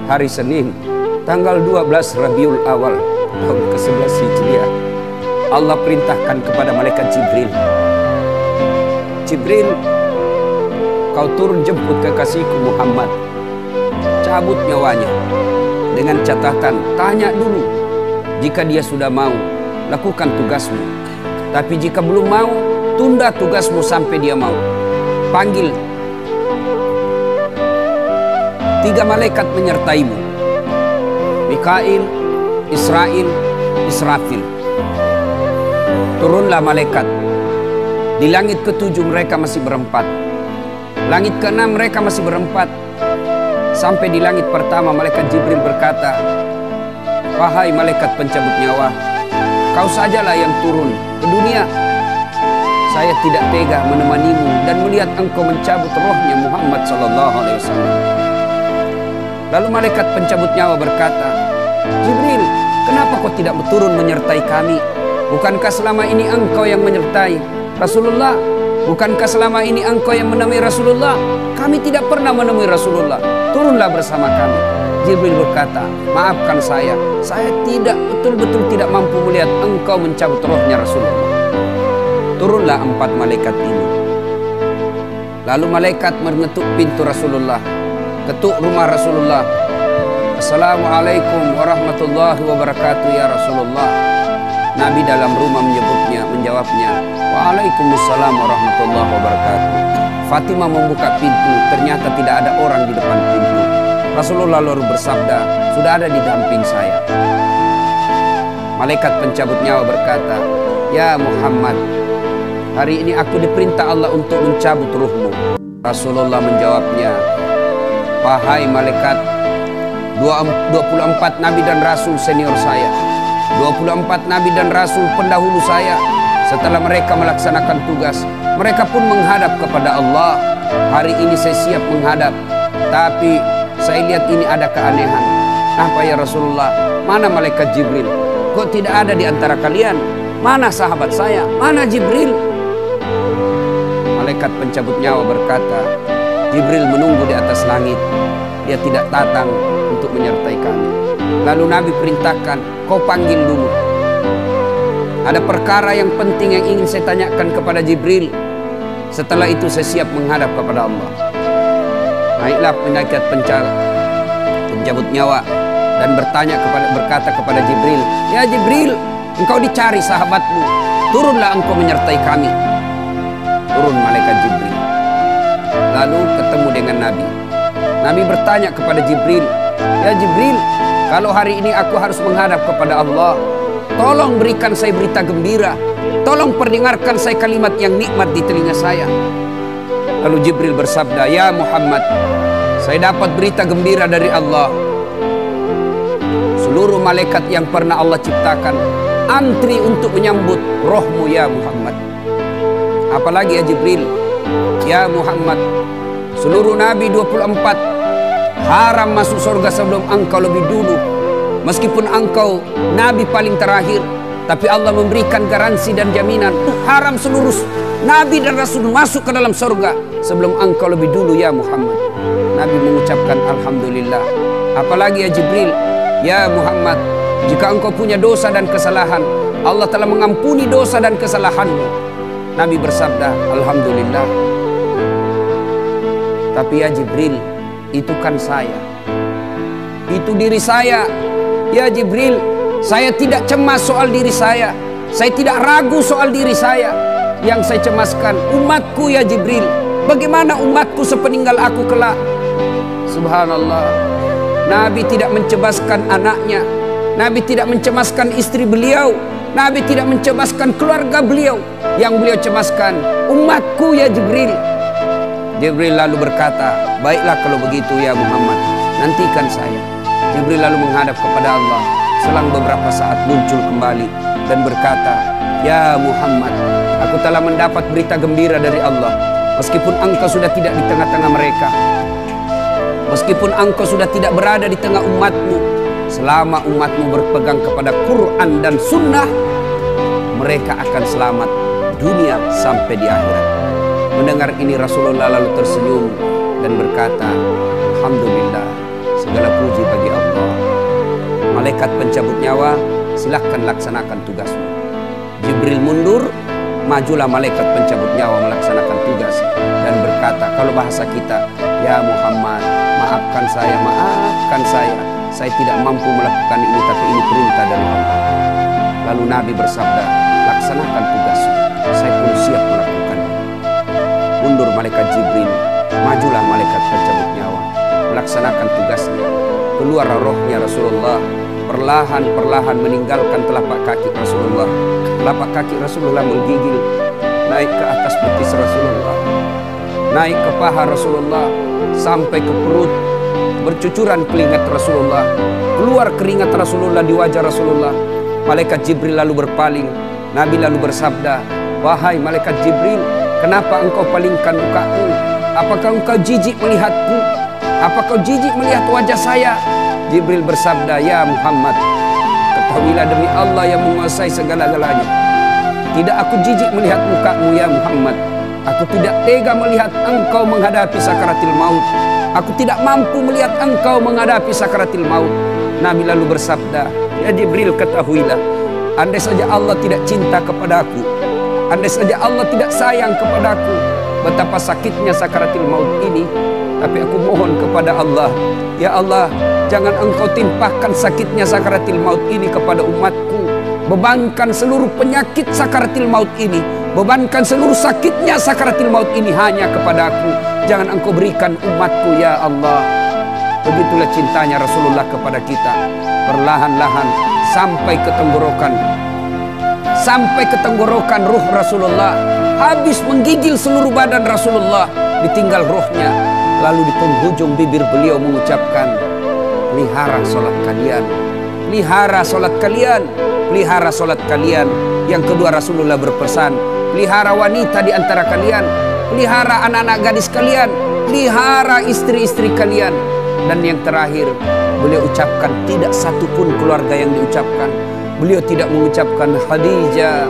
hari Senin, tanggal 12 Rabiul Awal tahun ke-11 Hijriah, Allah perintahkan kepada malaikat Jibril, Jibril, kau turun jemput kekasihku Muhammad, cabut nyawanya. Dengan catatan, tanya dulu, jika dia sudah mau, lakukan tugasmu. Tapi jika belum mau, tunda tugasmu sampai dia mau. Panggil 3 malaikat menyertaimu, Mikail, Israel, Israfil. Turunlah malaikat. Di langit ke-7 mereka masih berempat, langit ke-6 mereka masih berempat. Sampai di langit pertama malaikat Jibril berkata, wahai malaikat pencabut nyawa, kau sajalah yang turun ke dunia. Saya tidak tega menemanimu dan melihat engkau mencabut rohnya Muhammad SAW. Lalu malaikat pencabut nyawa berkata, Jibril, kenapa kau tidak turun menyertai kami? Bukankah selama ini engkau yang menyertai Rasulullah? Bukankah selama ini engkau yang menemui Rasulullah? Kami tidak pernah menemui Rasulullah. Turunlah bersama kami. Jibril berkata, maafkan saya betul-betul tidak mampu melihat engkau mencabut rohnya Rasulullah. Turunlah 4 malaikat ini. Lalu malaikat mengetuk pintu Rasulullah, ketuk rumah Rasulullah. Assalamualaikum warahmatullahi wabarakatuh ya Rasulullah. Nabi dalam rumah menjawabnya, waalaikumsalam warahmatullahi wabarakatuh. Fatimah membuka pintu, ternyata tidak ada orang di depan pintu. Rasulullah lalu bersabda, sudah ada di samping saya. Malaikat pencabut nyawa berkata, ya Muhammad, hari ini aku diperintah Allah untuk mencabut ruhmu. Rasulullah menjawabnya, wahai malaikat, 24 nabi dan rasul senior saya, 24 nabi dan rasul pendahulu saya, setelah mereka melaksanakan tugas, mereka pun menghadap kepada Allah. Hari ini saya siap menghadap, tapi saya lihat ini ada keanehan. Apa ya Rasulullah? Mana malaikat Jibril? Kok tidak ada di antara kalian? Mana sahabat saya? Mana Jibril? Malaikat pencabut nyawa berkata, Jibril menunggu di atas langit. Dia tidak datang untuk menyertai kami. Lalu Nabi perintahkan, kau panggil dulu. Ada perkara yang penting yang ingin saya tanyakan kepada Jibril. Setelah itu saya siap menghadap kepada Allah. Naiklah malaikat pencabut nyawa dan berkata kepada Jibril, ya Jibril, engkau dicari sahabatmu, turunlah engkau menyertai kami. Turun malaikat Jibril. Lalu ketemu dengan Nabi. Nabi bertanya kepada Jibril, ya Jibril, kalau hari ini aku harus menghadap kepada Allah, tolong berikan saya berita gembira. Tolong perdengarkan saya kalimat yang nikmat di telinga saya. Lalu Jibril bersabda, ya Muhammad, saya dapat berita gembira dari Allah. Seluruh malaikat yang pernah Allah ciptakan antri untuk menyambut rohmu ya Muhammad. Apalagi ya Jibril, ya Muhammad, seluruh nabi 24 haram masuk surga sebelum engkau lebih dulu. Meskipun engkau nabi paling terakhir, tapi Allah memberikan garansi dan jaminan haram seluruh nabi dan rasul masuk ke dalam surga sebelum engkau lebih dulu ya Muhammad. Nabi mengucapkan alhamdulillah. Apalagi ya Jibril, ya Muhammad, jika engkau punya dosa dan kesalahan, Allah telah mengampuni dosa dan kesalahanmu. Nabi bersabda, alhamdulillah. Tapi ya Jibril, itu kan saya, itu diri saya. Ya Jibril, saya tidak cemas soal diri saya tidak ragu soal diri saya. Yang saya cemaskan umatku ya Jibril. Bagaimana umatku sepeninggal aku kelak? Subhanallah, Nabi tidak mencemaskan anaknya, Nabi tidak mencemaskan istri beliau, Nabi tidak mencemaskan keluarga beliau. Yang beliau cemaskan umatku ya Jibril. Jibril lalu berkata, baiklah kalau begitu ya Muhammad, nantikan saya. Jibril lalu menghadap kepada Allah. Selang beberapa saat muncul kembali dan berkata, ya Muhammad, aku telah mendapat berita gembira dari Allah. Meskipun engkau sudah tidak di tengah-tengah mereka, meskipun engkau sudah tidak berada di tengah umatmu, selama umatmu berpegang kepada Quran dan Sunnah, mereka akan selamat dunia sampai di akhirat. Mendengar ini Rasulullah lalu tersenyum dan berkata, alhamdulillah, segala puji bagi malaikat pencabut nyawa, silahkan laksanakan tugasmu. Jibril mundur, majulah malaikat pencabut nyawa melaksanakan tugas dan berkata, kalau bahasa kita, ya Muhammad, maafkan saya tidak mampu melakukan ini, tapi ini perintah dari Allah. Lalu Nabi bersabda, laksanakan tugasmu, saya pun siap melakukan. Mundur malaikat Jibril, majulah malaikat pencabut nyawa melaksanakan tugasnya. Keluar rohnya Rasulullah, perlahan-perlahan meninggalkan telapak kaki Rasulullah. Telapak kaki Rasulullah menggigil naik ke atas betis Rasulullah, naik ke paha Rasulullah, sampai ke perut. Bercucuran keringat Rasulullah, keluar keringat Rasulullah di wajah Rasulullah. Malaikat Jibril lalu berpaling. Nabi lalu bersabda, wahai malaikat Jibril, kenapa engkau palingkan mukamu? Apakah engkau jijik melihatku? Apakah jijik melihat wajah saya? Jibril bersabda, ya Muhammad, ketahuilah demi Allah yang menguasai segala-galanya, tidak aku jijik melihat mukamu ya Muhammad. Aku tidak tega melihat engkau menghadapi sakaratil maut. Aku tidak mampu melihat engkau menghadapi sakaratil maut. Nabi lalu bersabda, ya Jibril, ketahuilah, andai saja Allah tidak cinta kepadaku, andai saja Allah tidak sayang kepadaku, betapa sakitnya sakaratil maut ini. Tapi aku mohon kepada Allah, ya Allah, jangan engkau timpahkan sakitnya sakaratil maut ini kepada umatku. Bebankan seluruh penyakit sakaratil maut ini, bebankan seluruh sakitnya sakaratil maut ini hanya kepada aku. Jangan engkau berikan umatku ya Allah. Begitulah cintanya Rasulullah kepada kita. Perlahan-lahan sampai ke tenggorokan. Sampai ke tenggorokan ruh Rasulullah. Habis menggigil seluruh badan Rasulullah, ditinggal ruhnya. Lalu di penghujung bibir beliau mengucapkan, pelihara sholat kalian, pelihara sholat kalian, pelihara sholat kalian. Yang kedua Rasulullah berpesan, pelihara wanita di antara kalian, pelihara anak-anak gadis kalian, pelihara istri-istri kalian. Dan yang terakhir beliau ucapkan, tidak satupun keluarga yang diucapkan. Beliau tidak mengucapkan Khadijah,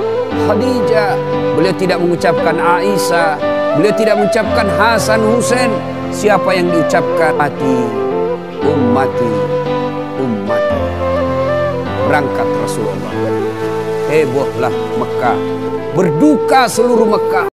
Khadijah. Beliau tidak mengucapkan Aisyah. Beliau tidak mengucapkan Hasan, Husain. Siapa yang diucapkan? Ummati, ummati, ummati. Berangkat Rasulullah. Hebohlah Mekah, berduka seluruh Mekah.